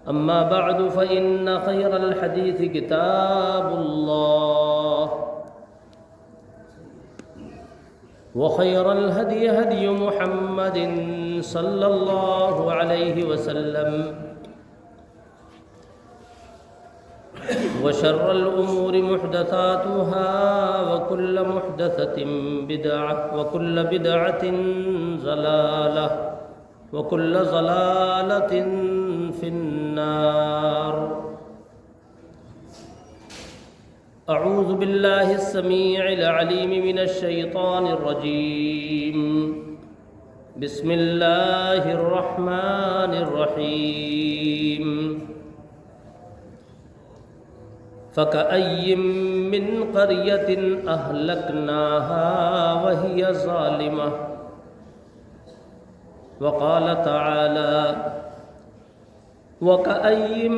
أما بعد فإن خير الحديث كتاب الله وخير الهدي هدي محمد صلى الله عليه وسلم وشر الأمور محدثاتها وكل محدثة بدعة وكل بدعة ضلالة وكل ضلالة في النار. أعوذ بالله السميع العليم من الشيطان الرجيم. بسم الله الرحمن الرحيم. فكأي من قرية أهلكناها وهي ظالمة. وقال تعالى: وكأي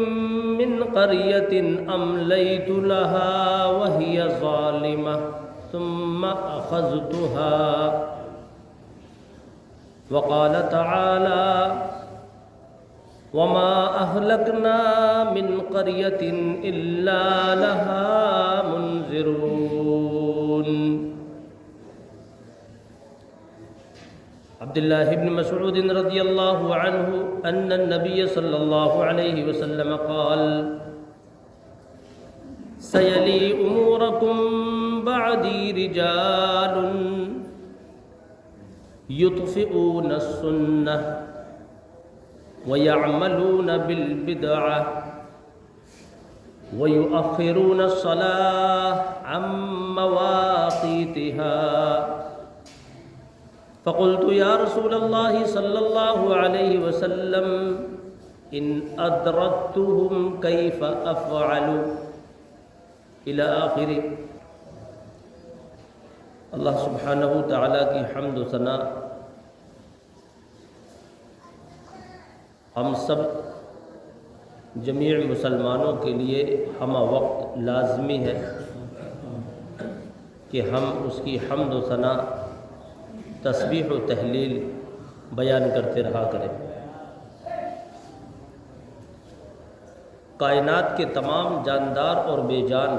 من قرية أمليت لها وهي ظالمة ثم أخذتها. وقال تعالى: وما أهلكنا من قرية إلا لها منذرون. عبد الله بن مسعود رضي الله عنه أن النبي صلى الله عليه وسلم قال: سيلي أموركم بعدي رجال يطفئون السنة ويعملون بالبدعة ويؤخرون الصلاة عن مواقيتها. فقلت يا رسول الله صلى الله عليه وسلم إن أدركتهم كيف أفعل إلى آخره. اللہ سبحانہ تعالیٰ کی حمد و ثنا ہم سب جمیع مسلمانوں کے لیے ہمہ وقت لازمی ہے کہ ہم اس کی حمد و ثنا، تسبیح و تہلیل بیان کرتے رہا کریں. کائنات کے تمام جاندار اور بے جان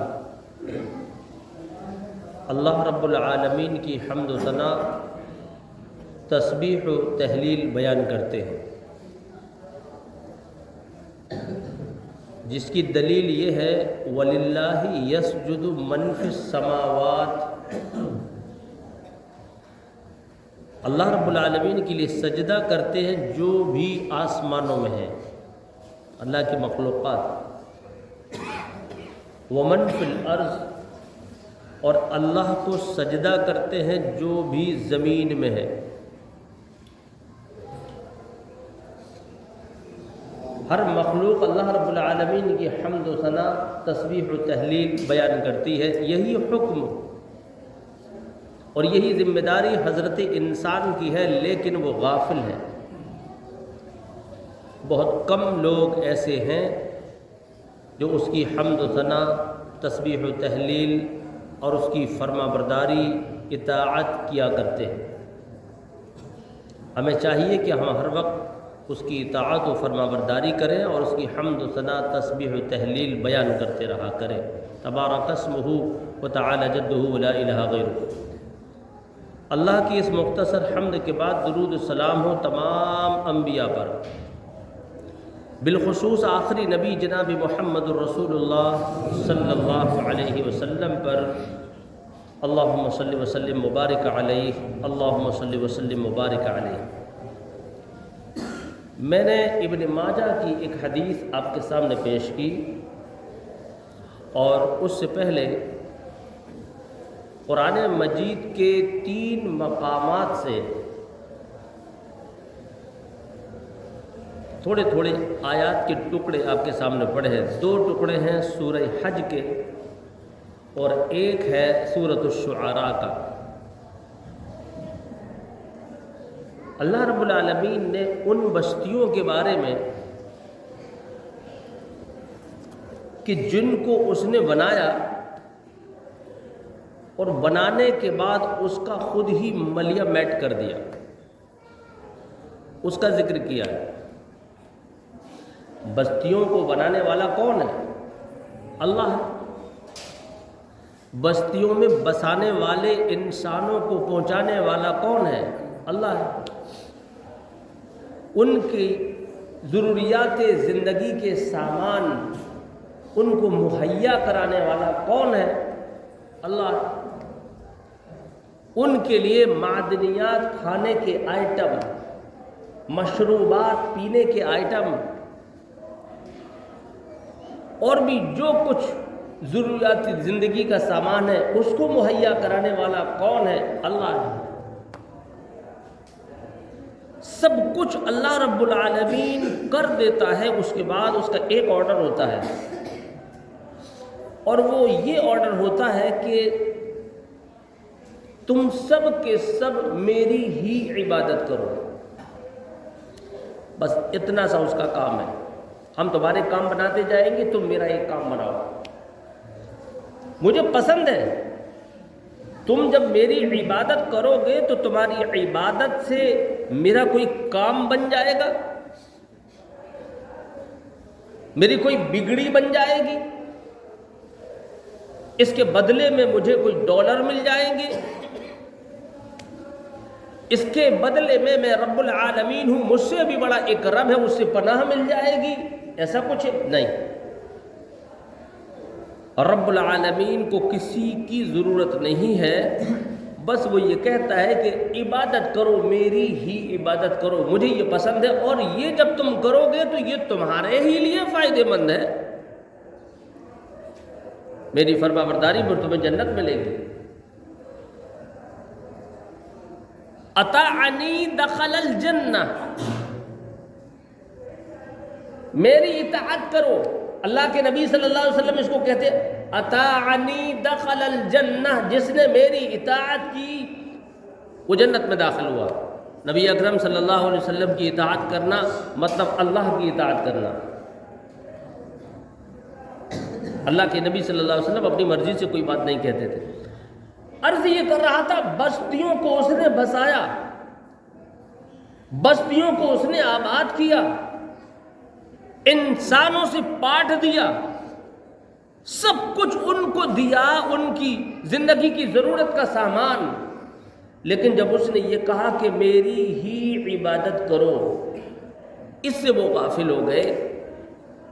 اللہ رب العالمین کی حمد و ثنا، تسبیح و تہلیل بیان کرتے ہیں، جس کی دلیل یہ ہے وَلِلَّهِ يَسْجُدُ مَنْ فِي السَّمَاوَاتِ. اللہ رب العالمین کے لیے سجدہ کرتے ہیں جو بھی آسمانوں میں ہیں، اللہ کی مخلوقات. وَمَنْ فِي الْأَرْضِ، اور اللہ کو سجدہ کرتے ہیں جو بھی زمین میں ہے. ہر مخلوق اللہ رب العالمین کی حمد و ثنا، تسبیح و تہلیل بیان کرتی ہے. یہی حکم اور یہی ذمہ داری حضرت انسان کی ہے، لیکن وہ غافل ہے. بہت کم لوگ ایسے ہیں جو اس کی حمد و ثنا، تسبیح و تہلیل اور اس کی فرما برداری، اطاعت کیا کرتے ہیں. ہمیں چاہیے کہ ہم ہر وقت اس کی اطاعت و فرما برداری کریں اور اس کی حمد و ثنا، تسبیح و تہلیل بیان کرتے رہا کریں. تبارک اسمہ وتعالی جدہ ولا الہ غیرہ. اللہ کی اس مختصر حمد کے بعد درود و سلام ہو تمام انبیاء پر، بالخصوص آخری نبی جناب محمد الرسول اللہ صلی اللہ علیہ وسلم پر. اللہم صلی وسلم مبارک علیہ، اللہم صلی وسلم مبارک علیہ. میں نے ابن ماجہ کی ایک حدیث آپ کے سامنے پیش کی، اور اس سے پہلے قرآن مجید کے 3 مقامات سے تھوڑے تھوڑے آیات کے ٹکڑے آپ کے سامنے پڑھے ہیں. 2 ٹکڑے ہیں سورہ حج کے اور ایک ہے سورۃ الشعراء کا. اللہ رب العالمین نے ان بستیوں کے بارے میں کہ جن کو اس نے بنایا اور بنانے کے بعد اس کا خود ہی ملیہ میٹ کر دیا، اس کا ذکر کیا ہے. بستیوں کو بنانے والا کون ہے؟ اللہ ہے۔ بستیوں میں بسانے والے انسانوں کو پہنچانے والا کون ہے؟ اللہ ہے۔ ان کی ضروریات زندگی کے سامان ان کو مہیا کرانے والا کون ہے؟ اللہ ہے۔ ان کے لیے معدنیات کھانے کے آئٹم، مشروبات پینے کے آئٹم اور بھی جو کچھ ضروریات زندگی کا سامان ہے اس کو مہیا کرانے والا کون ہے؟ اللہ ہے۔ سب کچھ اللہ رب العالمین کر دیتا ہے، اس کے بعد اس کا ایک آرڈر ہوتا ہے، اور وہ یہ آرڈر ہوتا ہے کہ تم سب کے سب میری ہی عبادت کرو۔ بس اتنا سا اس کا کام ہے۔ ہم تمہارے کام بناتے جائیں گے، تم میرا ایک کام بناؤ۔ مجھے پسند ہے، تم جب میری عبادت کرو گے تو تمہاری عبادت سے میرا کوئی کام بن جائے گا، میری کوئی بگڑی بن جائے گی، اس کے بدلے میں مجھے کوئی ڈالر مل جائیں گے، اس کے بدلے میں رب العالمین ہوں، مجھ سے بھی بڑا ایک رب ہے، اس سے پناہ مل جائے گی، ایسا کچھ نہیں۔ رب العالمین کو کسی کی ضرورت نہیں ہے، بس وہ یہ کہتا ہے کہ عبادت کرو، میری ہی عبادت کرو، مجھے یہ پسند ہے، اور یہ جب تم کرو گے تو یہ تمہارے ہی لیے فائدہ مند ہے، میری فرما برداری پر تمہیں جنت ملے گی۔ اطاعنی دخل الجنہ، میری اطاعت کرو۔ اللہ کے نبی صلی اللہ علیہ وسلم اس کو کہتے اطاعنی دخل الجنہ، جس نے میری اطاعت کی وہ جنت میں داخل ہوا۔ نبی اکرم صلی اللہ علیہ وسلم کی اطاعت کرنا مطلب اللہ کی اطاعت کرنا۔ اللہ کے نبی صلی اللہ علیہ وسلم اپنی مرضی سے کوئی بات نہیں کہتے تھے۔ عرض یہ کر رہا تھا، بستیوں کو اس نے بسایا، بستیوں کو اس نے آباد کیا، انسانوں سے پاٹ دیا، سب کچھ ان کو دیا، ان کی زندگی کی ضرورت کا سامان، لیکن جب اس نے یہ کہا کہ میری ہی عبادت کرو، اس سے وہ غافل ہو گئے۔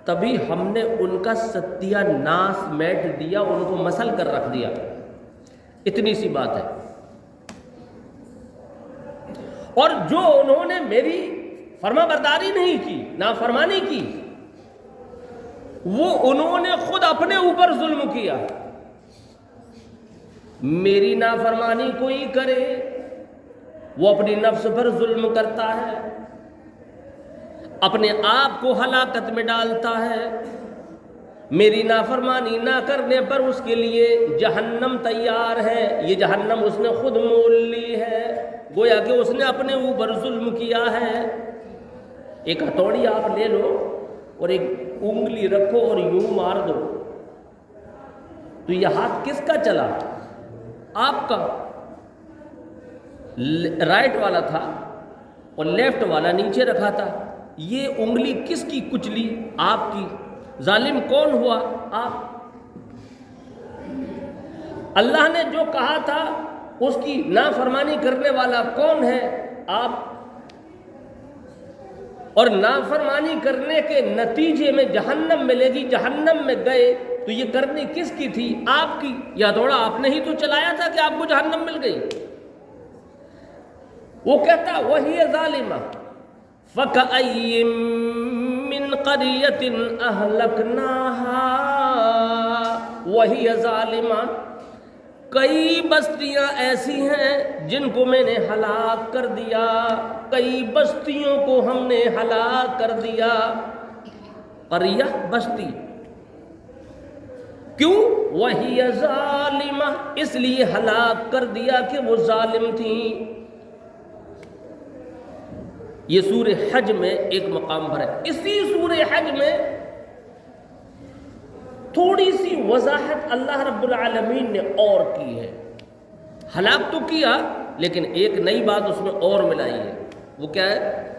تبھی ہم نے ان کا ستیہ ناس میٹ دیا، ان کو مسل کر رکھ دیا۔ اتنی سی بات ہے۔ اور جو انہوں نے میری فرما برداری نہیں کی، نافرمانی کی، وہ انہوں نے خود اپنے اوپر ظلم کیا۔ میری نافرمانی کوئی کرے وہ اپنی نفس پر ظلم کرتا ہے، اپنے آپ کو ہلاکت میں ڈالتا ہے۔ میری نافرمانی نہ کرنے پر اس کے لیے جہنم تیار ہے، یہ جہنم اس نے خود مول لی ہے، گویا کہ اس نے اپنے اوپر ظلم کیا ہے۔ ایک ہتھوڑی آپ لے لو اور ایک انگلی رکھو اور یوں مار دو، تو یہ ہاتھ کس کا چلا؟ آپ کا۔ رائٹ والا تھا اور لیفٹ والا نیچے رکھا تھا، یہ انگلی کس کی کچلی؟ آپ کی۔ ظالم کون ہوا؟ آپ۔ اللہ نے جو کہا تھا اس کی نافرمانی کرنے والا کون ہے؟ آپ۔ اور نافرمانی کرنے کے نتیجے میں جہنم ملے گی، جہنم میں گئے تو یہ کرنی کس کی تھی؟ آپ کی۔ یا تھوڑا آپ نے ہی تو چلایا تھا کہ آپ کو جہنم مل گئی۔ وہ کہتا وہی ظالمہ فَكَأَيٍّ مِّن قَرْيَةٍ أَهْلَكْنَاهَا وَهِيَ ظَالِمَةٌ، کئی بستیاں ایسی ہیں جن کو میں نے ہلاک کر دیا، کئی بستیوں کو ہم نے ہلاک کر دیا۔ قریہ بستی، کیوں؟ وَهِيَ ظَالِمَةٌ، اس لیے ہلاک کر دیا کہ وہ ظالم تھیں۔ یہ سورہ حج میں ایک مقام پر ہے۔ اسی سورہ حج میں تھوڑی سی وضاحت اللہ رب العالمین نے اور کی ہے۔ ہلاک تو کیا لیکن ایک نئی بات اس میں اور ملائی ہے۔ وہ کیا ہے؟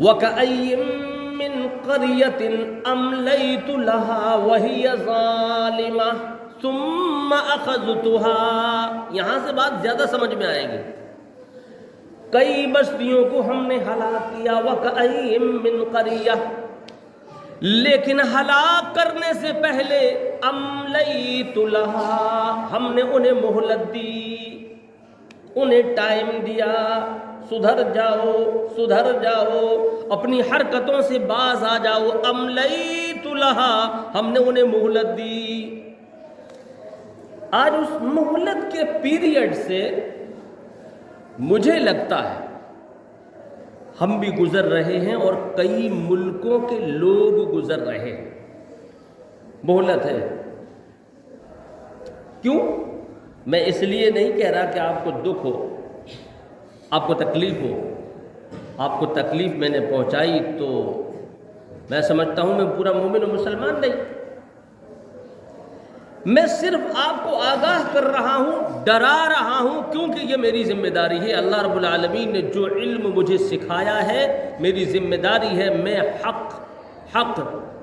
وَكَأَيٍّ مِّن قَرْيَةٍ أَمْلَيْتُ لَهَا وَهِيَ ظَالِمَةٌ ثُمَّ أَخَذْتُهَا. یہاں سے بات زیادہ سمجھ میں آئے گی. کئی بستیوں کو ہم نے ہلاک کیا. وَكَأَيٍّ مِّن قَرْيَةٍ، لیکن ہلاک کرنے سے پہلے أَمْلَيْتُ لَهَا، ہم نے انہیں مہلت دی، انہیں ٹائم دیا. سدھر جاؤ، سدھر جاؤ، اپنی حرکتوں سے باز آ جاؤ. أَمْلَيْتُ لَهَا، ہم نے انہیں مہلت دی. آج اس مہلت کے پیریڈ سے مجھے لگتا ہے ہم بھی گزر رہے ہیں اور کئی ملکوں کے لوگ گزر رہے ہیں. مہلت ہے. کیوں؟ میں اس لیے نہیں کہہ رہا کہ آپ کو دکھ ہو، آپ کو تکلیف ہو. آپ کو تکلیف میں نے پہنچائی تو میں سمجھتا ہوں میں پورا مومن و مسلمان نہیں. میں صرف آپ کو آگاہ کر رہا ہوں، ڈرا رہا ہوں، کیونکہ یہ میری ذمہ داری ہے. اللہ رب العالمین نے جو علم مجھے سکھایا ہے، میری ذمہ داری ہے میں حق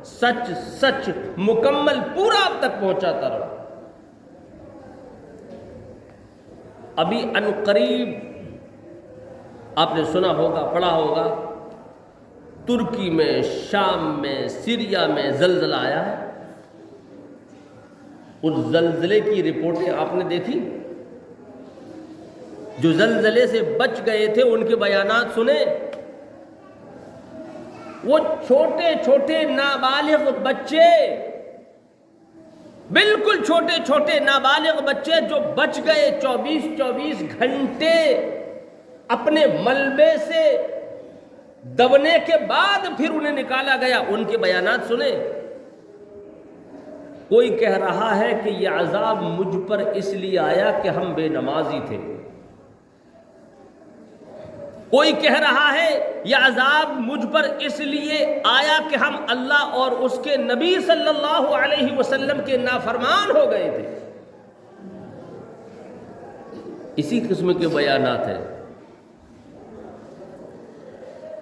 سچ مکمل پورا آپ تک پہنچاتا رہوں. ابھی عنقریب آپ نے سنا ہوگا، پڑھا ہوگا، ترکی میں، شام میں، سیریا میں زلزلہ آیا ہے. اس زلزلے کی رپورٹیں آپ نے دیکھی؟ جو زلزلے سے بچ گئے تھے ان کے بیانات سنے. وہ چھوٹے چھوٹے نابالغ بچے، بالکل چھوٹے چھوٹے نابالغ بچے جو بچ گئے، 24 گھنٹے اپنے ملبے سے دبنے کے بعد پھر انہیں نکالا گیا. ان کے بیانات سنے. کوئی کہہ رہا ہے کہ یہ عذاب مجھ پر اس لیے آیا کہ ہم بے نمازی تھے. کوئی کہہ رہا ہے یہ عذاب مجھ پر اس لیے آیا کہ ہم اللہ اور اس کے نبی صلی اللہ علیہ وسلم کے نافرمان ہو گئے تھے. اسی قسم کے بیانات ہیں.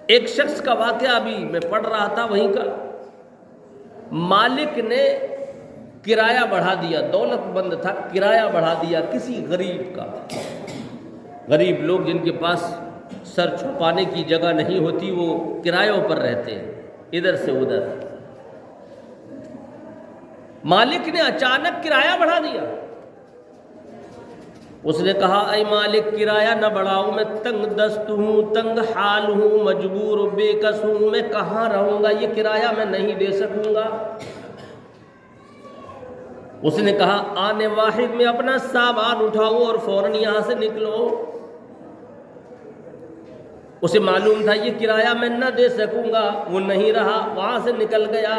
ایک شخص کا واقعہ ابھی میں پڑھ رہا تھا وہیں کا. مالک نے کرایہ بڑھا دیا، دولت مند تھا، کرایہ بڑھا دیا کسی غریب کا. غریب لوگ جن کے پاس سر چھپانے کی جگہ نہیں ہوتی وہ کرایوں پر رہتے ہیں ادھر سے ادھر. مالک نے اچانک کرایہ بڑھا دیا. اس نے کہا اے مالک کرایہ نہ بڑھاؤ، میں تنگ دست ہوں، تنگ حال ہوں، مجبور بے کس ہوں، میں کہاں رہوں گا، یہ کرایہ میں نہیں دے سکوں گا. اس نے کہا آنے واحد میں اپنا سامان اٹھاؤ اور فوراً یہاں سے نکلو. اسے معلوم تھا یہ کرایہ میں نہ دے سکوں گا، وہ نہیں رہا، وہاں سے نکل گیا.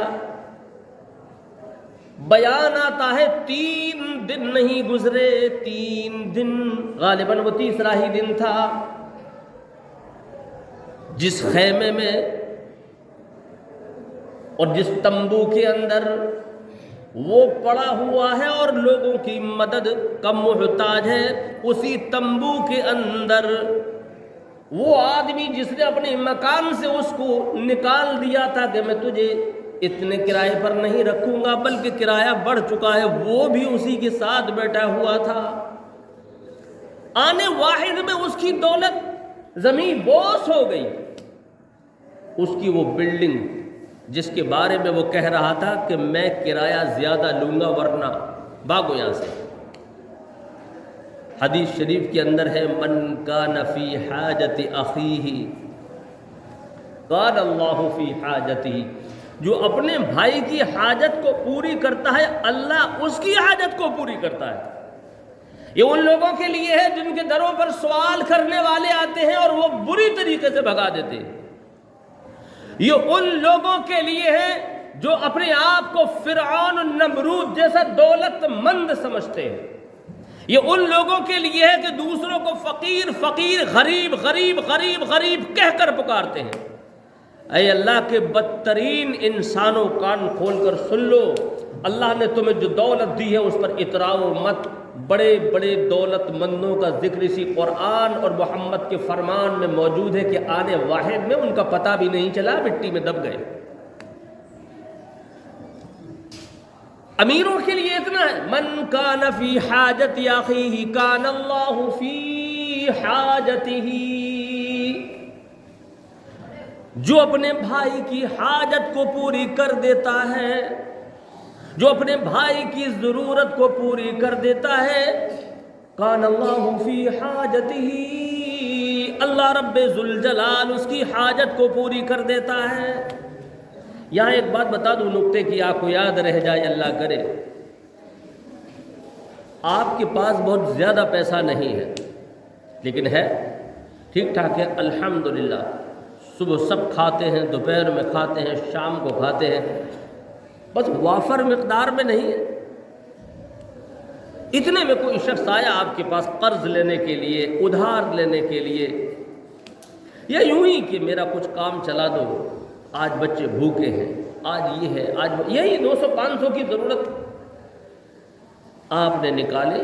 بیان آتا ہے 3 دن نہیں گزرے، 3 دن، غالباً وہ تیسرا ہی دن تھا، جس خیمے میں اور جس تمبو کے اندر وہ پڑا ہوا ہے اور لوگوں کی مدد کا محتاج ہے، اسی تمبو کے اندر وہ آدمی جس نے اپنے مکان سے اس کو نکال دیا تھا کہ میں تجھے اتنے کرائے پر نہیں رکھوں گا، بلکہ کرایہ بڑھ چکا ہے، وہ بھی اسی کے ساتھ بیٹھا ہوا تھا. آنے واحد میں اس کی دولت زمین بوس ہو گئی. اس کی وہ بلڈنگ جس کے بارے میں وہ کہہ رہا تھا کہ میں کرایہ زیادہ لوں گا ورنہ بھاگو یہاں سے. حدیث شریف کے اندر ہے من کان فی حاجت اخیہ کان اللہ فی حاجتہ، جو اپنے بھائی کی حاجت کو پوری کرتا ہے اللہ اس کی حاجت کو پوری کرتا ہے. یہ ان لوگوں کے لیے ہے جن کے دروں پر سوال کرنے والے آتے ہیں اور وہ بری طریقے سے بھگا دیتے ہیں. یہ ان لوگوں کے لیے ہے جو اپنے آپ کو فرعون نمرود جیسا دولت مند سمجھتے ہیں. یہ ان لوگوں کے لیے ہے کہ دوسروں کو فقیر فقیر، غریب غریب غریب غریب کہہ کر پکارتے ہیں. اے اللہ کے بدترین انسانوں، کان کھول کر سن لو، اللہ نے تمہیں جو دولت دی ہے اس پر اتراؤ مت. بڑے بڑے دولت مندوں کا ذکر اسی قرآن اور محمد کے فرمان میں موجود ہے کہ آنے واحد میں ان کا پتہ بھی نہیں چلا، مٹی میں دب گئے۔ امیروں کے لیے اتنا ہے، من کان فی حاجت اخیہ کان اللہ فی حاجتہ، جو اپنے بھائی کی حاجت کو پوری کر دیتا ہے، جو اپنے بھائی کی ضرورت کو پوری کر دیتا ہے، کان اللہ فی حاجتہ، اللہ رب ذوالجلال اس کی حاجت کو پوری کر دیتا ہے۔ یہاں ایک بات بتا دوں نکتے کی، آپ کو یاد رہ جائے، اللہ کرے۔ آپ کے پاس بہت زیادہ پیسہ نہیں ہے، لیکن ہے ٹھیک ٹھاک ہے، الحمدللہ، صبح سب کھاتے ہیں، دوپہر میں کھاتے ہیں، شام کو کھاتے ہیں، بس وافر مقدار میں نہیں ہے۔ اتنے میں کوئی شخص آیا آپ کے پاس قرض لینے کے لیے، ادھار لینے کے لیے، یا یوں ہی کہ میرا کچھ کام چلا دو، آج بچے بھوکے ہیں، آج یہ ہے، آج یہی 200-500 کی ضرورت، آپ نے نکالے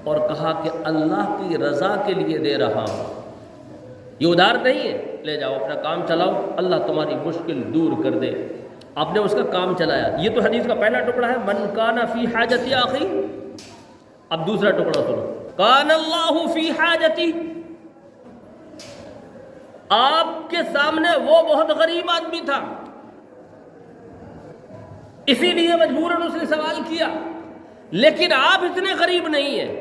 اور کہا کہ اللہ کی رضا کے لیے دے رہا ہوں، یہ ادھار نہیں ہے، لے جاؤ اپنا کام چلاؤ، اللہ تمہاری مشکل دور کر دے۔ آپ نے اس کا کام چلایا۔ یہ تو حدیث کا پہلا ٹکڑا ہے، من کان فی حاجت اخی۔ اب دوسرا ٹکڑا سنو، کان اللہ فی حاجتی۔ آپ کے سامنے وہ بہت غریب آدمی تھا، اسی لیے مجبوراً اس نے سوال کیا، لیکن آپ اتنے غریب نہیں ہیں،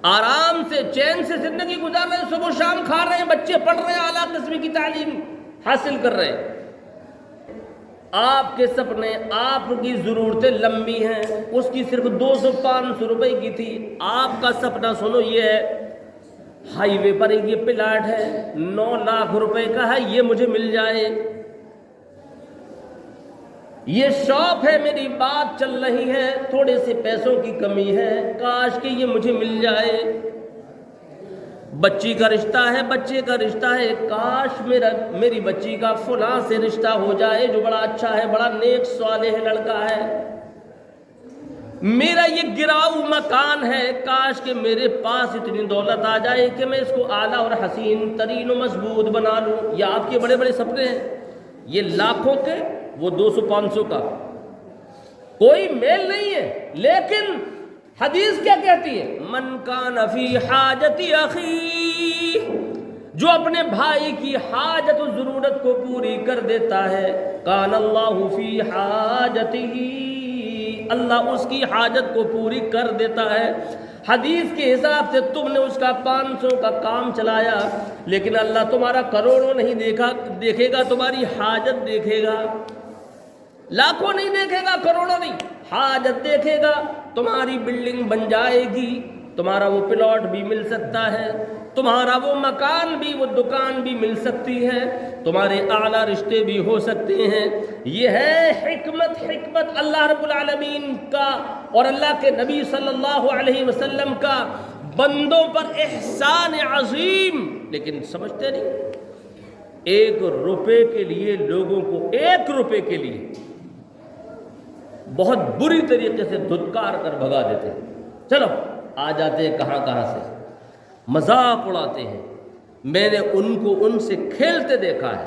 آرام سے چین سے زندگی گزار رہے ہیں، صبح شام کھا رہے ہیں، بچے پڑھ رہے ہیں، اعلیٰ قسم کی تعلیم حاصل کر رہے ہیں۔ آپ کے سپنے، آپ کی ضرورتیں لمبی ہیں، اس کی صرف 200-500 روپے کی تھی، آپ کا سپنا سنو یہ ہے، ہائی وے پر یہ پلاٹ ہے 9 لاکھ روپے کا ہے، یہ مجھے مل جائے، یہ شاپ ہے، میری بات چل رہی ہے، تھوڑے سے پیسوں کی کمی ہے، کاش کہ یہ مجھے مل جائے، بچی کا رشتہ ہے، بچے کا رشتہ ہے، کاش میری بچی کا فلاں سے رشتہ ہو جائے جو بڑا اچھا ہے، بڑا نیک صالح لڑکا ہے، میرا یہ گراؤ مکان ہے، کاش کہ میرے پاس اتنی دولت آ جائے کہ میں اس کو اعلیٰ اور حسین ترین و مضبوط بنا لوں۔ یہ آپ کے بڑے بڑے سپنے ہیں، یہ لاکھوں کے، وہ 200-500 کا کوئی میل نہیں ہے، لیکن حدیث کیا کہتی ہے، من کان فی حاجت اخی، جو اپنے بھائی کی حاجت و ضرورت کو پوری کر دیتا ہے، کان اللہ فی حاجتہ، اللہ اس کی حاجت کو پوری کر دیتا ہے۔ حدیث کے حساب سے تم نے اس کا 500 کا کام چلایا، لیکن اللہ تمہارا کروڑوں نہیں دیکھے گا، تمہاری حاجت دیکھے گا، لاکھوں نہیں دیکھے گا، کروڑوں نہیں، حاجت دیکھے گا، تمہاری بلڈنگ بن جائے گی، تمہارا وہ پلاٹ بھی مل سکتا ہے، تمہارا وہ مکان بھی، وہ دکان بھی مل سکتی ہے، تمہارے اعلیٰ رشتے بھی ہو سکتے ہیں۔ یہ ہے حکمت اللہ رب العالمین کا اور اللہ کے نبی صلی اللہ علیہ وسلم کا بندوں پر احسان عظیم، لیکن سمجھتے نہیں۔ 1 روپے کے لیے لوگوں کو 1 روپے کے لیے بہت بری طریقے سے دھتکار کر بھگا دیتے ہیں، چلو آ جاتے ہیں کہاں سے، مذاق اڑاتے ہیں۔ میں نے ان سے کھیلتے دیکھا ہے،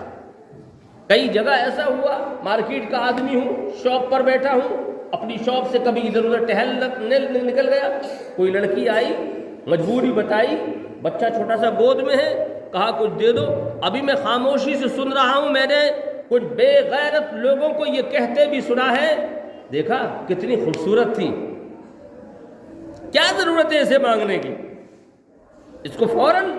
کئی جگہ ایسا ہوا، مارکیٹ کا آدمی ہوں، شاپ پر بیٹھا ہوں، اپنی شاپ سے کبھی ادھر ادھر ٹہلنے نکل گیا، کوئی لڑکی آئی، مجبوری بتائی، بچہ چھوٹا سا گود میں ہے، کہا کچھ دے دو، ابھی میں خاموشی سے سن رہا ہوں، میں نے کچھ بے غیرت لوگوں کو یہ کہتے بھی سنا ہے، دیکھا کتنی خوبصورت تھی، کیا ضرورت ہے اسے مانگنے کی، اس کو فوراً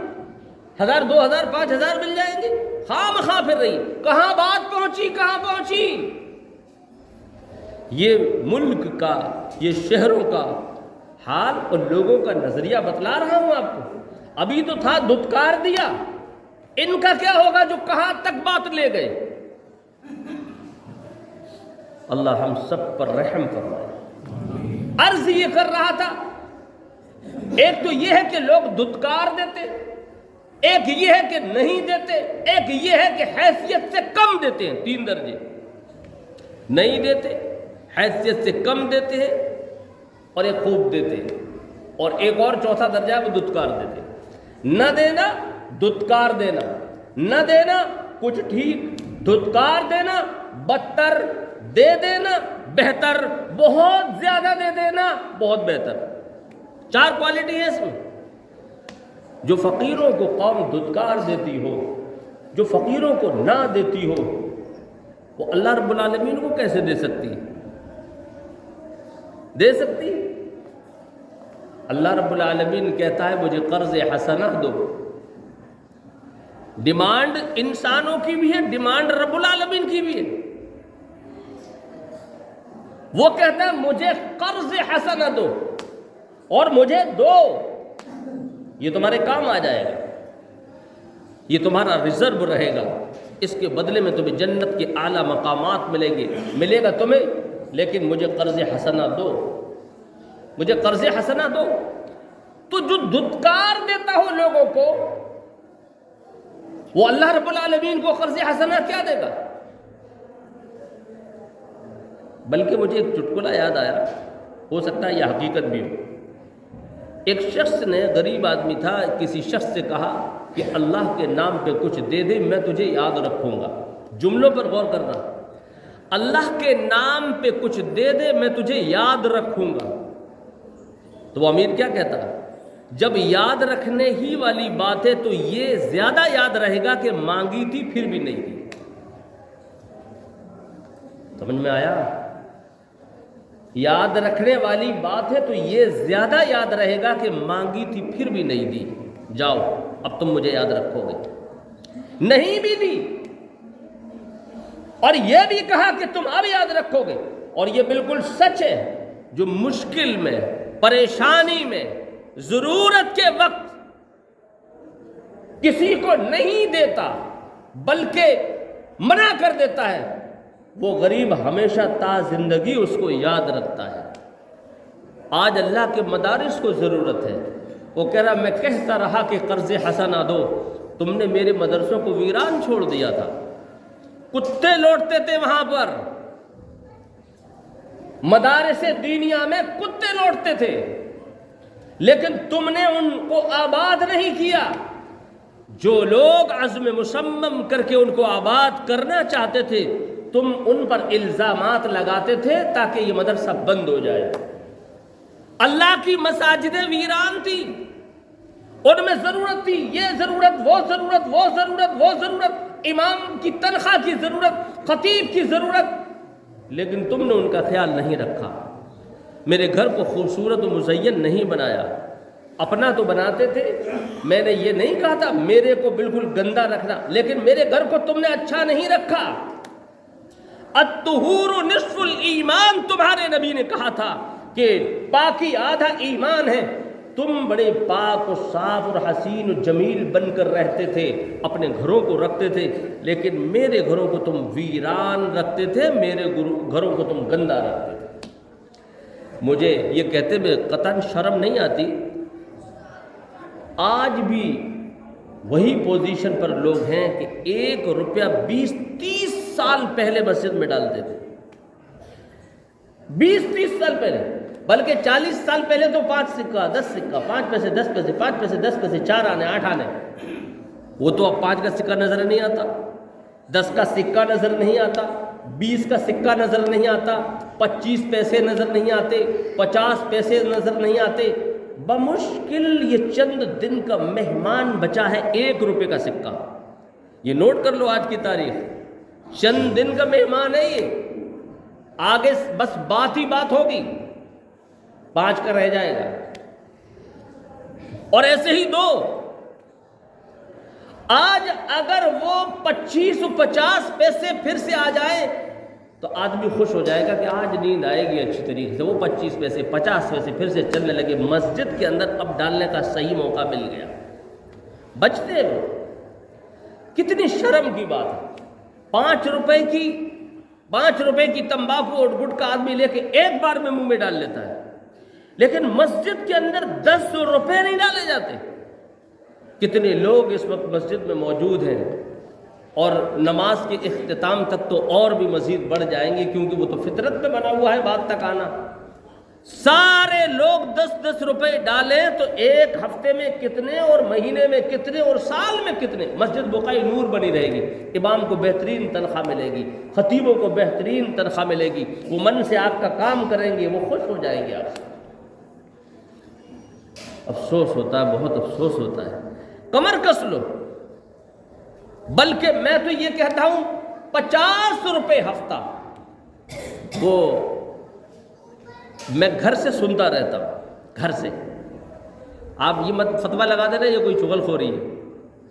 1000 2000 5000 مل جائیں گے، خواہ مخواہ پھر رہی، کہاں بات پہنچی۔ یہ ملک کا، یہ شہروں کا حال اور لوگوں کا نظریہ بتلا رہا ہوں آپ کو۔ ابھی تو تھا دھتکار دیا، ان کا کیا ہوگا جو کہاں تک بات لے گئے۔ اللہ ہم سب پر رحم فرمائے۔ عرض یہ کر رہا تھا، ایک تو یہ ہے کہ لوگ دھتکار دیتے، ایک یہ ہے کہ نہیں دیتے، ایک یہ ہے کہ حیثیت سے کم دیتے ہیں، 3 درجے، نہیں دیتے، حیثیت سے کم دیتے ہیں، اور ایک خوب دیتے، اور ایک اور چوتھا درجہ ہے وہ دھتکار دیتے۔ نہ دینا دھتکار دینا، نہ دینا کچھ ٹھیک، دھتکار دینا بدتر، دے دینا بہتر، بہت زیادہ دے دینا بہت بہتر۔ 4 کوالٹی ہے اس میں۔ جو فقیروں کو قوم دھتکار دیتی ہو، جو فقیروں کو نہ دیتی ہو، وہ اللہ رب العالمین کو کیسے دے سکتی؟ دے سکتی؟ اللہ رب العالمین کہتا ہے مجھے قرض حسنہ دو۔ ڈیمانڈ انسانوں کی بھی ہے، ڈیمانڈ رب العالمین کی بھی ہے۔ وہ کہتا ہے مجھے قرض حسنہ دو اور مجھے دو، یہ تمہارے کام آ جائے گا، یہ تمہارا ریزرو رہے گا، اس کے بدلے میں تمہیں جنت کے اعلیٰ مقامات ملیں گے، ملے گا تمہیں، لیکن مجھے قرض حسنہ دو، مجھے قرض حسنہ دو۔ تو جو دھتکار دیتا ہو لوگوں کو، وہ اللہ رب العالمین کو قرض حسنہ کیا دے گا؟ بلکہ مجھے ایک چٹکلا یاد آیا، ہو سکتا ہے یہ حقیقت بھی ہو۔ ایک شخص نے، غریب آدمی تھا، کسی شخص سے کہا کہ اللہ کے نام پہ کچھ دے دے میں تجھے یاد رکھوں گا۔ جملوں پر غور کرنا، اللہ کے نام پہ کچھ دے دے میں تجھے یاد رکھوں گا۔ تو وہ امیر کیا کہتا؟ جب یاد رکھنے ہی والی بات ہے تو یہ زیادہ یاد رہے گا کہ مانگی تھی پھر بھی نہیں دی۔ سمجھ میں آیا؟ یاد رکھنے والی بات ہے تو یہ زیادہ یاد رہے گا کہ مانگی تھی پھر بھی نہیں دی۔ جاؤ اب تم مجھے یاد رکھو گے، نہیں بھی دی، اور یہ بھی کہا کہ تم اب یاد رکھو گے۔ اور یہ بالکل سچ ہے، جو مشکل میں، پریشانی میں، ضرورت کے وقت کسی کو نہیں دیتا بلکہ منع کر دیتا ہے، وہ غریب ہمیشہ تا زندگی اس کو یاد رکھتا ہے۔ آج اللہ کے مدارس کو ضرورت ہے۔ وہ کہہ رہا میں کہتا رہا کہ قرض حسنہ دو، تم نے میرے مدرسوں کو ویران چھوڑ دیا تھا، کتے لوٹتے تھے وہاں پر، مدارس دینیا میں کتے لوٹتے تھے، لیکن تم نے ان کو آباد نہیں کیا۔ جو لوگ عزم مصمم کر کے ان کو آباد کرنا چاہتے تھے، تم ان پر الزامات لگاتے تھے تاکہ یہ مدرسہ بند ہو جائے۔ اللہ کی مساجدیں ویران تھی، ان میں ضرورت تھی، یہ ضرورت، وہ ضرورت، وہ ضرورت، وہ ضرورت، امام کی تنخواہ کی ضرورت، خطیب کی ضرورت، لیکن تم نے ان کا خیال نہیں رکھا۔ میرے گھر کو خوبصورت و مزین نہیں بنایا، اپنا تو بناتے تھے، میں نے یہ نہیں کہا تھا میرے کو بالکل گندا رکھنا، لیکن میرے گھر کو تم نے اچھا نہیں رکھا۔ الطہور نصف الایمان، تمہارے نبی نے کہا تھا کہ پاکی آدھا ایمان ہے۔ تم بڑے پاک و صاف اور حسین و جمیل بن کر رہتے تھے، اپنے گھروں کو رکھتے تھے، لیکن میرے گھروں کو تم ویران رکھتے تھے، میرے گھروں کو تم گندا رکھتے تھے۔ مجھے یہ کہتے ہوئے قطعاً شرم نہیں آتی، آج بھی وہی پوزیشن پر لوگ ہیں کہ 1 روپیہ 20-30 سال پہلے مسجد میں ڈالتے تھے، 20-30 سال پہلے، بلکہ 40 سال پہلے تو 5 سکہ 10 سکہ، 5 پیسے 10 پیسے، 5 پیسے 10 پیسے، 4 آنے 8 آنے، وہ تو اب 5 کا سکہ نظر نہیں آتا، 10 کا سکہ نظر نہیں آتا، 20 کا سکہ نظر نہیں آتا، 25 پیسے نظر نہیں آتے، 50 پیسے نظر نہیں آتے، بمشکل یہ چند دن کا مہمان بچا ہے 1 روپے کا سکہ۔ یہ نوٹ کر لو آج کی تاریخ، چند دن کا مہمان ہے یہ، آگے بس بات ہی بات ہوگی، 5 کا رہ جائے گا، اور ایسے ہی 2۔ آج اگر وہ 25-50 پیسے پھر سے آ جائے تو آدمی خوش ہو جائے گا کہ آج نیند آئے گی اچھی طریقے سے، وہ 25 پیسے 50 پیسے پھر سے چلنے لگے، مسجد کے اندر اب ڈالنے کا صحیح موقع مل گیا، بچتے وہ۔ کتنی شرم کی بات ہے، 5 روپے کی تمباکو اور گٹکا آدمی لے کے ایک بار میں منہ میں ڈال لیتا ہے، لیکن مسجد کے اندر 10 روپے نہیں ڈالے جاتے۔ کتنے لوگ اس وقت مسجد میں موجود ہیں، اور نماز کے اختتام تک تو اور بھی مزید بڑھ جائیں گے، کیونکہ وہ تو فطرت میں بنا ہوا ہے بات تک آنا۔ سارے لوگ 10-10 روپے ڈالیں تو ایک ہفتے میں کتنے اور مہینے میں کتنے اور سال میں کتنے. مسجد بقائی نور بنی رہے گی, امام کو بہترین تنخواہ ملے گی, خطیبوں کو بہترین تنخواہ ملے گی, وہ من سے آپ کا کام کریں گے, وہ خوش ہو جائیں گے آپ سے. افسوس ہوتا ہے, بہت افسوس ہوتا ہے. کمر کس لو. بلکہ میں تو یہ کہتا ہوں 50 روپے ہفتہ وہ میں گھر سے سنتا رہتا ہوں, گھر سے. آپ یہ مت فتویٰ لگا دے رہے یہ کوئی چغل خوری ہے.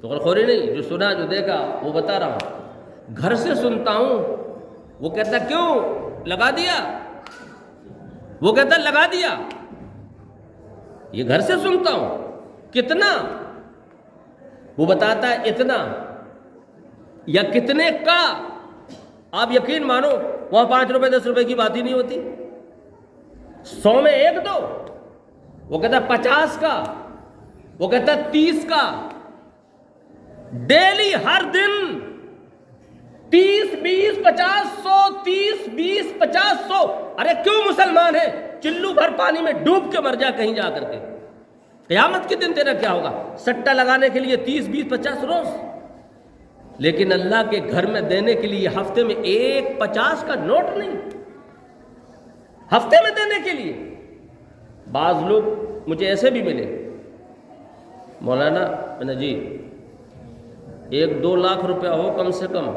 چغل خوری نہیں, جو سنا جو دیکھا وہ بتا رہا ہوں. گھر سے سنتا ہوں. وہ کہتا کیوں لگا دیا, وہ کہتا لگا دیا. یہ گھر سے سنتا ہوں. کتنا, وہ بتاتا ہے اتنا یا کتنے کا. آپ یقین مانو وہاں 5 روپے 10 روپے کی بات ہی نہیں ہوتی. 100 میں 1 دو, وہ کہتا 50 کا, وہ کہتا 30 کا. ڈیلی ہر دن 30 20 50 100 30 20 50 100. ارے کیوں مسلمان ہے, چلو بھر پانی میں ڈوب کے مر جا کہیں جا کر کے. قیامت کے دن تیرا کیا ہوگا؟ سٹا لگانے کے لیے 30 20 50 روز, لیکن اللہ کے گھر میں دینے کے لیے ہفتے میں 1 50 کا نوٹ نہیں, ہفتے میں دینے کے لیے. بعض لوگ مجھے ایسے بھی ملے, مولانا میں نے جی 1-2 لاکھ روپیہ ہو کم سے کم,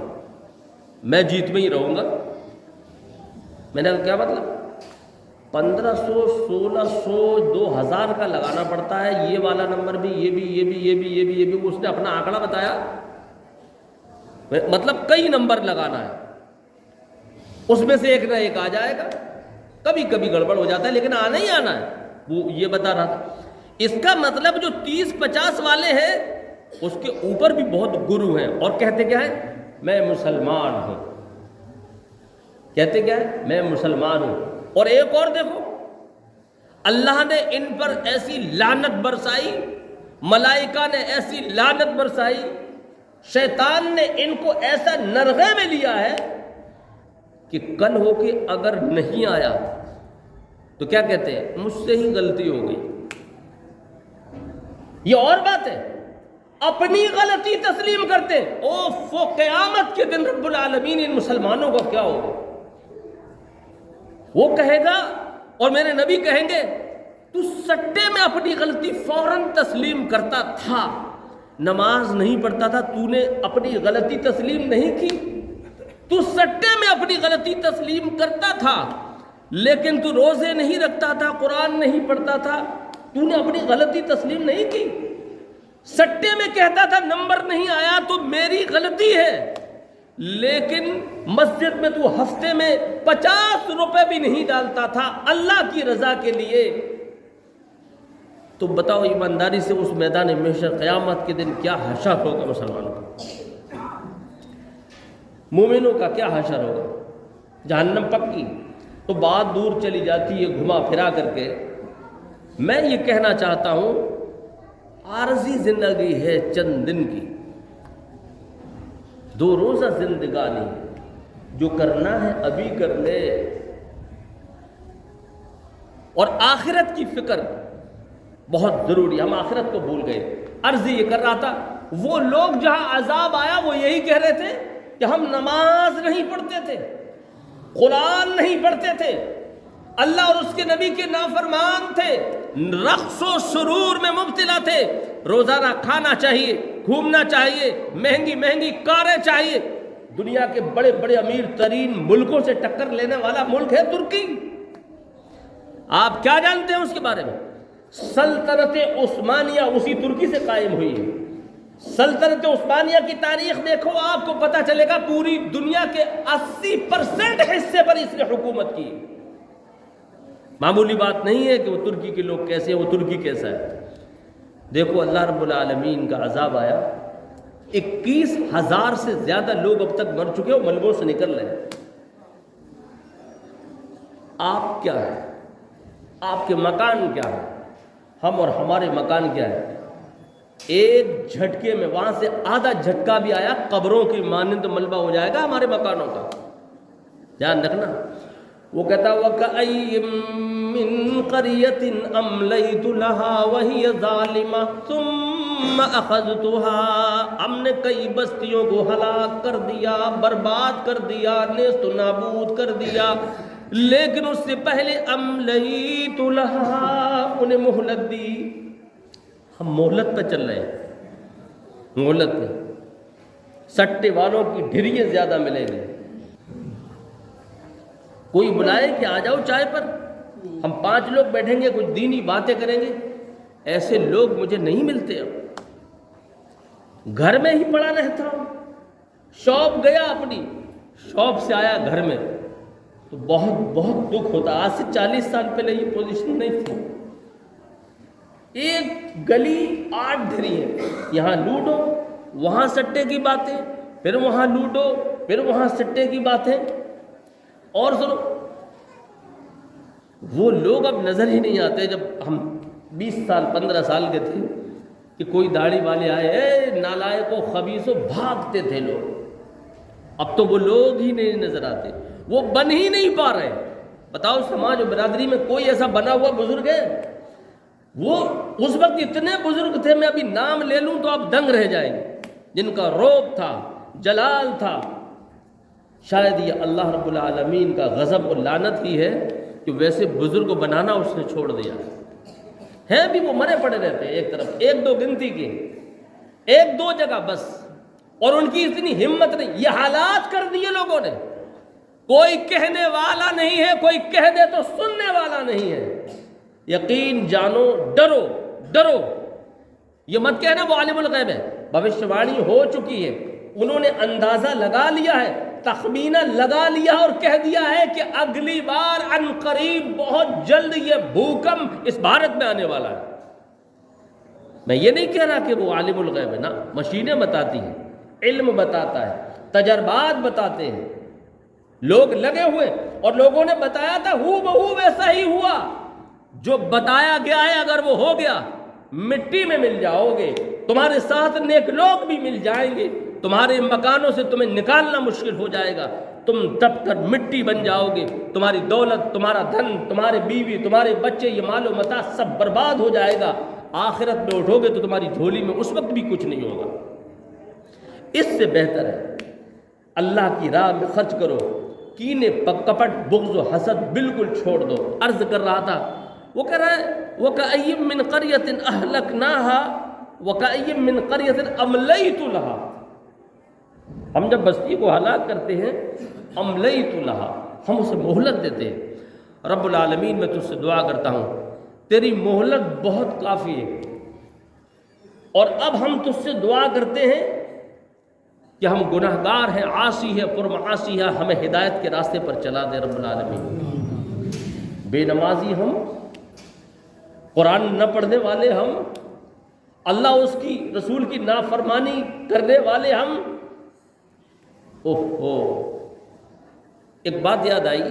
میں جیت میں ہی رہوں گا. میں نے کہا کیا مطلب؟ 1500 1600 2000 کا لگانا پڑتا ہے. یہ والا نمبر بھی, یہ بھی, یہ بھی, یہ بھی, یہ بھی, یہ بھی. اس نے اپنا آنکڑا بتایا, مطلب کئی نمبر لگانا ہے. اس میں سے ایک نہ ایک آ جائے گا. کبھی کبھی گڑبڑ ہو جاتا ہے لیکن آنا ہی آنا ہے. وہ یہ بتا رہا تھا. اس کا مطلب جو 30-50 والے ہیں اس کے اوپر بھی بہت گرو ہیں اور کہتے کیا ہے, میں مسلمان ہوں. کہتے کیا ہے, میں مسلمان ہوں. اور ایک اور دیکھو, اللہ نے ان پر ایسی لعنت برسائی, ملائکہ نے ایسی لعنت برسائی, شیطان نے ان کو ایسا نرغے میں لیا ہے کہ کل ہو کے اگر نہیں آیا تو کیا کہتے ہیں, مجھ سے ہی غلطی ہو گئی. یہ اور بات ہے, اپنی غلطی تسلیم کرتے. اوہ قیامت کے دن رب العالمین ان مسلمانوں کو کیا ہوگا؟ وہ کہے گا اور میرے نبی کہیں گے تو سٹے میں اپنی غلطی فوراً تسلیم کرتا تھا, نماز نہیں پڑھتا تھا, تو نے اپنی غلطی تسلیم نہیں کی. تو سٹے میں اپنی غلطی تسلیم کرتا تھا لیکن تو روزے نہیں رکھتا تھا, قرآن نہیں پڑھتا تھا, تو نے اپنی غلطی تسلیم نہیں کی. سٹے میں کہتا تھا نمبر نہیں آیا تو میری غلطی ہے, لیکن مسجد میں تو ہفتے میں 50 روپے بھی نہیں ڈالتا تھا اللہ کی رضا کے لیے. تو بتاؤ ایمانداری سے اس میدان محشر قیامت کے دن کیا حشر ہوگا مسلمانوں کا, مومنوں کا کیا حشر ہوگا؟ جہنم پکی. تو بات دور چلی جاتی ہے گھما پھرا کر کے. میں یہ کہنا چاہتا ہوں عارضی زندگی ہے چند دن کی, 2 روزہ زندگانی, جو کرنا ہے ابھی کر لے. اور آخرت کی فکر بہت ضروری. ہم آخرت کو بھول گئے. عرض یہ کر رہا تھا, وہ لوگ جہاں عذاب آیا وہ یہی کہہ رہے تھے کہ ہم نماز نہیں پڑھتے تھے, قرآن نہیں پڑھتے تھے, اللہ اور اس کے نبی کے نافرمان تھے, رقص و سرور میں مبتلا تھے, روزانہ کھانا چاہیے, گھومنا چاہیے, مہنگی مہنگی کاریں چاہیے. دنیا کے بڑے بڑے امیر ترین ملکوں سے ٹکر لینے والا ملک ہے ترکی. آپ کیا جانتے ہیں اس کے بارے میں؟ سلطنت عثمانیہ اسی ترکی سے قائم ہوئی ہے. سلطنت عثمانیہ کی تاریخ دیکھو, آپ کو پتہ چلے گا پوری دنیا کے 80% حصے پر اس نے حکومت کی. معمولی بات نہیں ہے کہ وہ ترکی کے لوگ کیسے ہیں, وہ ترکی کیسا ہے. دیکھو اللہ رب العالمین کا عذاب آیا, 21,000 سے زیادہ لوگ اب تک مر چکے, وہ ملبوں سے نکل رہے ہیں. آپ کیا ہے, آپ کے مکان کیا ہے, ہم اور ہمارے مکان کیا ہے؟ ایک جھٹکے میں وہاں سے آدھا جھٹکا بھی آیا قبروں کی مانند ملبہ ہو جائے گا ہمارے مکانوں کا. دھیان رکھنا, وہ کہتا وَكَأَيٍّ مِّن قَرْيَةٍ أَمْلَيْتُ لَهَا وَهِيَ ظَالِمَةٌ ثُمَّ أَخَذْتُهَا، ہم نے کئی بستیوں کو ہلاک کر دیا، برباد کر دیا، نیست و نابود کر دیا، لیکن اس سے پہلے أَمْلَيْتُ لَهَا، انہیں مہلت دی۔ ہم مہلت پہ چل رہے ہیں، مہلت پہ، سٹے والوں کی ڈھیریاں زیادہ ملیں گی۔ کوئی بلائے کہ آ جاؤ چائے پر، ہم 5 لوگ بیٹھیں گے، کچھ دینی باتیں کریں گے، ایسے لوگ مجھے نہیں ملتے۔ اب گھر میں ہی پڑا رہتا ہوں، شاپ گیا اپنی، شاپ سے آیا گھر میں تو بہت بہت دکھ ہوتا۔ آج سے 40 سال پہلے یہ پوزیشن نہیں تھی۔ ایک گلی 8 ڈھیری ہے، یہاں لوڈو، وہاں سٹے کی باتیں، پھر وہاں لوڈو، پھر وہاں سٹے کی باتیں۔ اور سنو، وہ لوگ اب نظر ہی نہیں آتے۔ جب ہم 20 سال 15 سال کے تھے کہ کوئی داڑھی والے آئے، اے نالائقو خبیثو، بھاگتے تھے لوگ۔ اب تو وہ لوگ ہی نہیں نظر آتے، وہ بن ہی نہیں پا رہے۔ بتاؤ سماج و برادری میں کوئی ایسا بنا ہوا بزرگ ہے؟ وہ اس وقت اتنے بزرگ تھے، میں ابھی نام لے لوں تو آپ دنگ رہ جائیں گے، جن کا روب تھا، جلال تھا۔ شاید یہ اللہ رب العالمین کا غضب و لعنت ہی ہے کہ ویسے بزرگ بنانا اس نے چھوڑ دیا ہے۔ بھی وہ مرے پڑے رہتے ہیں ایک طرف، 1-2 گنتی کے، 1-2 جگہ بس، اور ان کی اتنی ہمت نہیں۔ یہ حالات کر دیے لوگوں نے، کوئی کہنے والا نہیں ہے، کوئی کہہ دے تو سننے والا نہیں ہے۔ یقین جانو، ڈرو ڈرو، یہ مت کہنا وہ عالم الغیب ہے، بھوشیوانی ہو چکی ہے، انہوں نے اندازہ لگا لیا ہے، تخمینہ لگا لیا اور کہہ دیا ہے کہ اگلی بار عن قریب، بہت جلد یہ بھوکمپ اس بھارت میں آنے والا ہے۔ میں یہ نہیں کہہ رہا کہ وہ عالم الغیب ہے، نا، مشینیں بتاتی ہیں، علم بتاتا ہے، تجربات بتاتے ہیں، لوگ لگے ہوئے، اور لوگوں نے بتایا تھا، ہو بہو ویسا ہی ہوا۔ جو بتایا گیا ہے اگر وہ ہو گیا، مٹی میں مل جاؤ گے، تمہارے ساتھ نیک لوگ بھی مل جائیں گے، تمہارے مکانوں سے تمہیں نکالنا مشکل ہو جائے گا، تم دب کر مٹی بن جاؤ گے، تمہاری دولت، تمہارا دھن، تمہارے بیوی، تمہارے بچے، یہ مال و متاع سب برباد ہو جائے گا۔ آخرت میں اٹھو گے تو تمہاری جھولی میں اس وقت بھی کچھ نہیں ہوگا۔ اس سے بہتر ہے اللہ کی راہ میں خرچ کرو، کینے کپٹ، بغض و حسد بالکل چھوڑ دو۔ عرض کر رہا تھا، وہ کہہ رہا ہے وَكَأَيٍّ مِّن قَرْيَةٍ أَهْلَكْنَاهَا وَكَأَيٍّ مِّن قَرْيَةٍ أَمْلَيْتُ لَهَا۔ ہم جب بستی کو ہلاک کرتے ہیں، أَمْلَيْتُ لَهَا، ہم اسے مہلت دیتے ہیں۔ رب العالمین، میں تجھ سے دعا کرتا ہوں، تیری مہلت بہت کافی ہے، اور اب ہم تجھ سے دعا کرتے ہیں کہ ہم گناہ گار ہیں، عاصی ہے، پرمعاصی ہے، ہمیں ہدایت کے راستے پر چلا دے رب العالمین۔ بے نمازی ہم، قرآن نہ پڑھنے والے ہم، اللہ اس کی رسول کی نافرمانی کرنے والے ہم۔ اوہ ایک بات یاد آئی،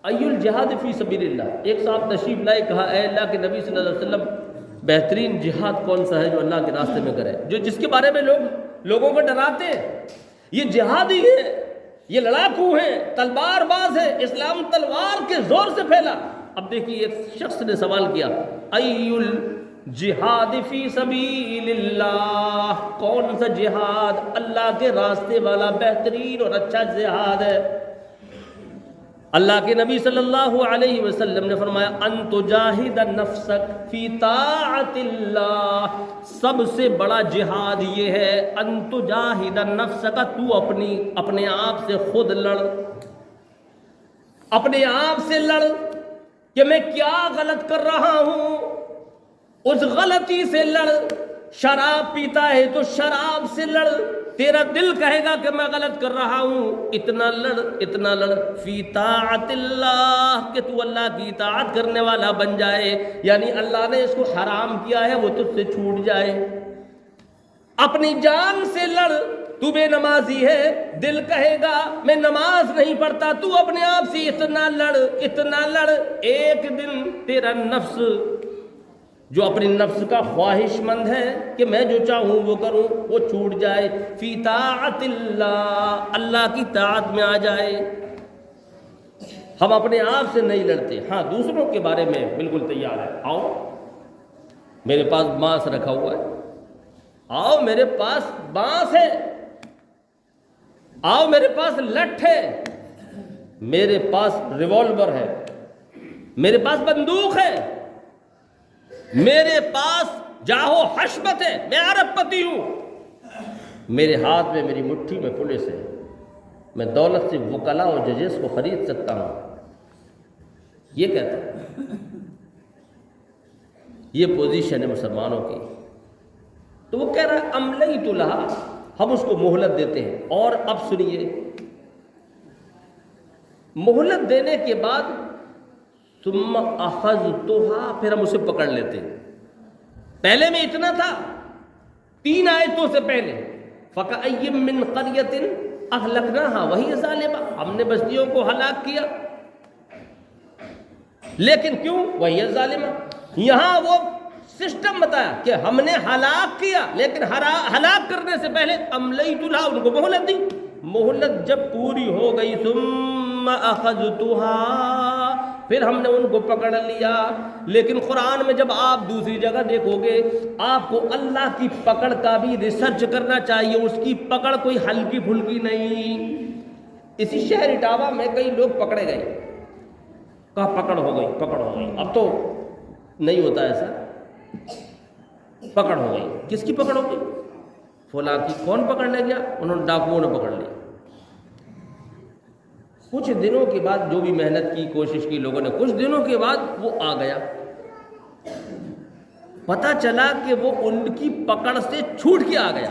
ای الجہاد فی سبیل اللہ۔ ایک صاحب تشریف لائے، کہا اے اللہ کے نبی صلی اللہ علیہ وسلم، بہترین جہاد کون سا ہے جو اللہ کے راستے میں کرے، جس کے بارے میں لوگوں کو ڈراتے ہیں؟ یہ جہادی ہے، یہ لڑاکو ہیں، تلوار باز ہے، اسلام تلوار کے زور سے پھیلا۔ اب دیکھیے، ایک شخص نے سوال کیا، ای الجہاد فی سبیل اللہ، کون سا جہاد اللہ کے راستے والا بہترین اور اچھا جہاد ہے؟ اللہ کے نبی صلی اللہ علیہ وسلم نے فرمایا، ان تجاہد نفسک فی طاعت اللہ، سب سے بڑا جہاد یہ ہے، ان تجاہد نفسک، تو اپنے آپ سے خود لڑ، اپنے آپ سے لڑ کہ میں کیا غلط کر رہا ہوں، اس غلطی سے لڑ۔ شراب پیتا ہے تو شراب سے لڑ، تیرا دل کہے گا کہ میں غلط کر رہا ہوں، اتنا لڑ اتنا لڑ۔ فی طاعت اللہ، کہ تو اللہ کی اطاعت کرنے والا بن جائے، یعنی اللہ نے اس کو حرام کیا ہے وہ تجھ سے چھوٹ جائے۔ اپنی جان سے لڑ، تو بے نمازی ہے، دل کہے گا میں نماز نہیں پڑھتا، تو اپنے آپ سے اتنا لڑ اتنا لڑ، ایک دن تیرا نفس جو اپنی نفس کا خواہش مند ہے کہ میں جو چاہوں وہ کروں، وہ چھوٹ جائے۔ فی طاعت اللہ، اللہ کی طاعت میں آ جائے۔ ہم اپنے آپ سے نہیں لڑتے، ہاں دوسروں کے بارے میں بالکل تیار ہے، آؤ میرے پاس بانس رکھا ہوا ہے، آؤ میرے پاس بانس ہے، آؤ میرے پاس لٹھ ہے، میرے پاس ریوالور ہے، میرے پاس بندوق ہے، میرے پاس جاہو حشمت ہے، میں ارب پتی ہوں، میرے ہاتھ میں میری مٹھی میں پولیس ہے، میں دولت سے وکلاء اور ججز کو خرید سکتا ہوں، یہ کہتا ہے۔ یہ پوزیشن ہے مسلمانوں کی۔ تو وہ کہہ رہا ہے املیت لہا، ہم اس کو مہلت دیتے ہیں۔ اور اب سنیے، مہلت دینے کے بعد ثم اخذتھا، پھر ہم اسے پکڑ لیتے ہیں۔ پہلے میں اتنا تھا 3 آیتوں سے پہلے، فَكَأَيٍّ مِّن قَرْيَةٍ أَهْلَكْنَاهَا وَهِيَ ظَالِمَةٌ، ہم نے بستیوں کو ہلاک کیا، لیکن کیوں؟ وَهِيَ ظَالِمَةٌ، یہاں وہ سسٹم بتایا کہ ہم نے ہلاک کیا، لیکن ہلاک کرنے سے پہلے املیت لہا، ان کو مہلت دی۔ مہلت جب پوری ہو گئی ثم اخذتھا، پھر ہم نے ان کو پکڑ لیا۔ لیکن قرآن میں جب آپ دوسری جگہ دیکھو گے، آپ کو اللہ کی پکڑ کا بھی ریسرچ کرنا چاہیے، اس کی پکڑ کوئی ہلکی پھلکی نہیں۔ اسی شہر اٹاوا میں کئی لوگ پکڑے گئے، کہا پکڑ ہو گئی، پکڑ ہو گئی، اب تو نہیں ہوتا ایسا، پکڑ ہو گئی۔ کس کی پکڑ ہو گئی؟ فلاں کی۔ کون پکڑنے گیا؟ انہوں نے ڈاکوؤں نے پکڑ لیا۔ کچھ دنوں کے بعد جو بھی محنت کی، کوشش کی لوگوں نے، کچھ دنوں کے بعد وہ آ گیا، پتہ چلا کہ وہ ان کی پکڑ سے چھوٹ کے آ گیا۔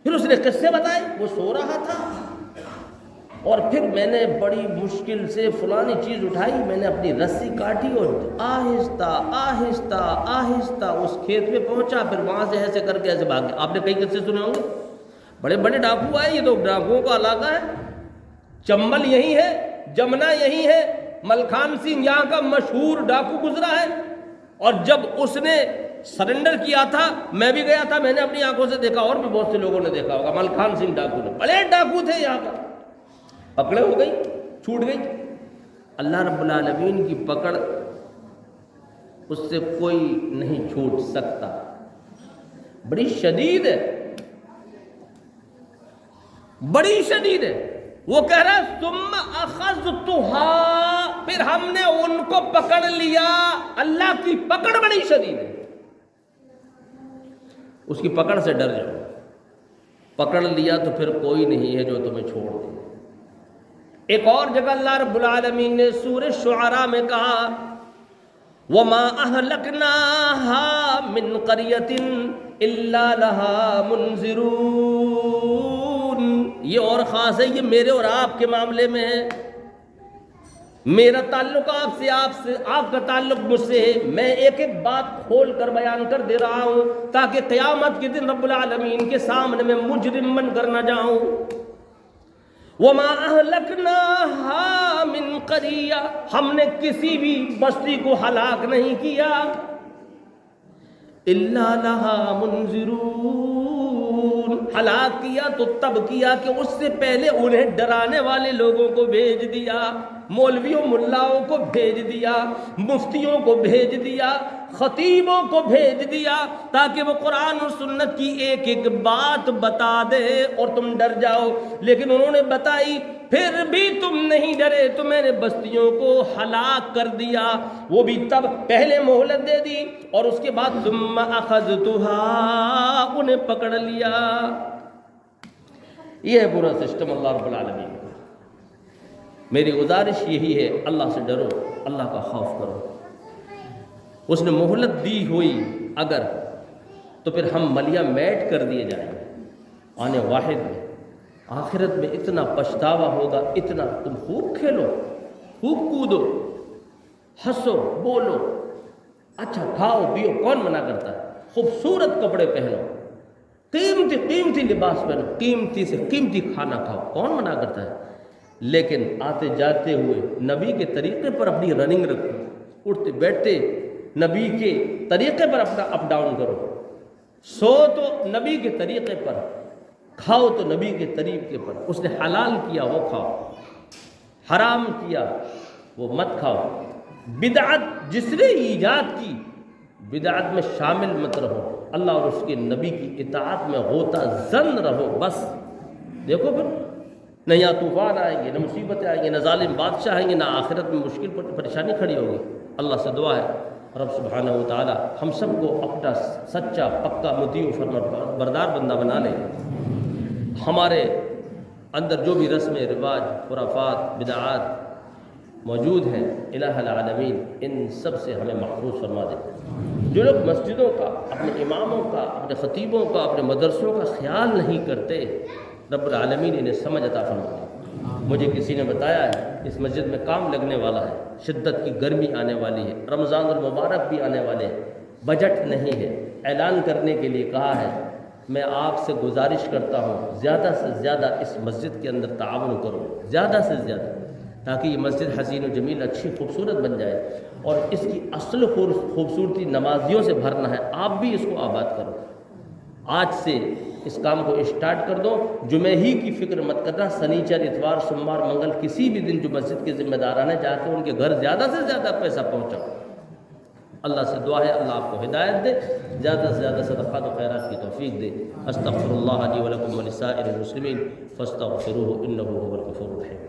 پھر اس نے قصے بتائے، وہ سو رہا تھا اور پھر میں نے بڑی مشکل سے فلانی چیز اٹھائی، میں نے اپنی رسی کاٹی اور آہستہ آہستہ آہستہ اس کھیت میں پہنچا، پھر وہاں سے ایسے کر کے ایسے بھاگ گیا۔ آپ نے کئی قصے سنے ہوں گے، بڑے بڑے ڈاکو آئے، یہ تو ڈاکوؤں کا علاقہ ہے، چمبل یہی ہے، جمنا یہی ہے، ملکھان سنگھ یہاں کا مشہور ڈاکو گزرا ہے۔ اور جب اس نے سرنڈر کیا تھا، میں بھی گیا تھا، میں نے اپنی آنکھوں سے دیکھا، اور بھی بہت سے لوگوں نے دیکھا ہوگا، ملکھان سنگھ ڈاکو نے، بڑے ڈاکو تھے یہاں پر، پکڑے ہو گئی، چھوٹ گئی۔ اللہ رب العالمین کی پکڑ اس سے کوئی نہیں چھوٹ سکتا، بڑی شدید ہے، بڑی شدید ہے۔ وہ کہہ رہا ہے ثم اخذتھا، پھر ہم نے ان کو پکڑ لیا۔ اللہ کی پکڑ بڑی شدید ہے، اس کی پکڑ سے ڈر جاؤ۔ پکڑ لیا تو پھر کوئی نہیں ہے جو تمہیں چھوڑ دے۔ ایک اور جگہ اللہ رب العالمین نے سورہ شعراء میں کہا وَمَا أَهْلَكْنَاهَا مِنْ قَرْيَةٍ إِلَّا لَهَا مُنذِرُونَ۔ یہ اور خاص ہے، یہ میرے اور آپ کے معاملے میں ہے۔ میرا تعلق آپ سے، آپ کا تعلق مجھ سے ہے۔ میں ایک ایک بات کھول کر بیان کر دے رہا ہوں تاکہ قیامت کے دن رب العالمین کے سامنے میں مجرم بن کر نہ جاؤں۔ وَمَا أَهْلَكْنَاهَا مِنْ قَرْيَةٍ، ہم نے کسی بھی بستی کو ہلاک نہیں کیا، إِلَّا لَهَا مُنذِرُونَ، ہلاک کیا تو تب کیا کہ اس سے پہلے انہیں ڈرانے والے لوگوں کو بھیج دیا، مولویوں ملاؤں کو بھیج دیا، مفتیوں کو بھیج دیا، خطیبوں کو بھیج دیا، تاکہ وہ قرآن اور سنت کی ایک ایک بات بتا دے اور تم ڈر جاؤ۔ لیکن انہوں نے بتائی، پھر بھی تم نہیں ڈرے، تو میں نے بستیوں کو ہلاک کر دیا۔ وہ بھی تب پہلے مہلت دے دی اور اس کے بعد ثم اخذتھا، انہیں پکڑ لیا۔ یہ ہے پورا سسٹم اللہ رب العالمین کا۔ میری گزارش یہی ہے، اللہ سے ڈرو، اللہ کا خوف کرو۔ اس نے مہلت دی ہوئی اگر، تو پھر ہم ملیا میٹ کر دیے جائیں گے آنے واحد میں، آخرت میں اتنا پچھتاوا ہوگا، اتنا۔ تم خوب کھیلو، خوب کودو، ہنسو، بولو، اچھا کھاؤ پیو، کون منع کرتا ہے؟ خوبصورت کپڑے پہنو، قیمتی لباس پہنو، قیمتی سے قیمتی کھانا کھاؤ، کون منع کرتا ہے؟ لیکن آتے جاتے ہوئے نبی کے طریقے پر اپنی رننگ رکھو، اٹھتے بیٹھتے نبی کے طریقے پر اپنا اپ ڈاؤن کرو، سو تو نبی کے طریقے پر، کھاؤ تو نبی کے طریقے پر۔ اس نے حلال کیا وہ کھاؤ، حرام کیا وہ مت کھاؤ۔ بدعت جس نے ایجاد کی، بدعت میں شامل مت رہو، اللہ اور اس کے نبی کی اطاعت میں غوطہ زن رہو بس۔ دیکھو پھر نہ یہاں طوفان آئیں گے، نہ مصیبتیں آئیں گے، نہ ظالم بادشاہ آئیں گے، نہ آخرت میں مشکل پریشانی کھڑی ہوگی۔ اللہ سے دعا ہے رب سبحانہ و تعالی ہم سب کو اپنا سچا پکا مطیع و فرما بردار بندہ بنا لے۔ ہمارے اندر جو بھی رسم رواج، خرافات، بدعات موجود ہیں، الہ العالمین ان سب سے ہمیں محفوظ فرما دے۔ جو لوگ مسجدوں کا، اپنے اماموں کا، اپنے خطیبوں کا، اپنے مدرسوں کا خیال نہیں کرتے، رب العالمین انہیں سمجھ عطا فرما دے۔ مجھے کسی نے بتایا ہے اس مسجد میں کام لگنے والا ہے، شدت کی گرمی آنے والی ہے، رمضان المبارک بھی آنے والے ہیں، بجٹ نہیں ہے، اعلان کرنے کے لیے کہا ہے۔ میں آپ سے گزارش کرتا ہوں زیادہ سے زیادہ اس مسجد کے اندر تعاون کرو، زیادہ سے زیادہ، تاکہ یہ مسجد حسین و جمیل اچھی خوبصورت بن جائے، اور اس کی اصل خوبصورتی نمازیوں سے بھرنا ہے۔ آپ بھی اس کو آباد کرو، آج سے اس کام کو اسٹارٹ کر دو۔ جمعہ ہی کی فکر مت کرنا، سنیچر، اتوار، سوموار، منگل، کسی بھی دن جو مسجد کے ذمہ داران ہیں جا کے ان کے گھر زیادہ سے زیادہ پیسہ پہنچاؤ۔ اللہ سے دعا ہے اللہ آپ کو ہدایت دے، زیادہ سے زیادہ صدقات و خیرات کی توفیق دے۔ استغفر اللہ لی ولکم ولسائر المسلمین فاستغفروہ انہ هو الغفور الرحیم۔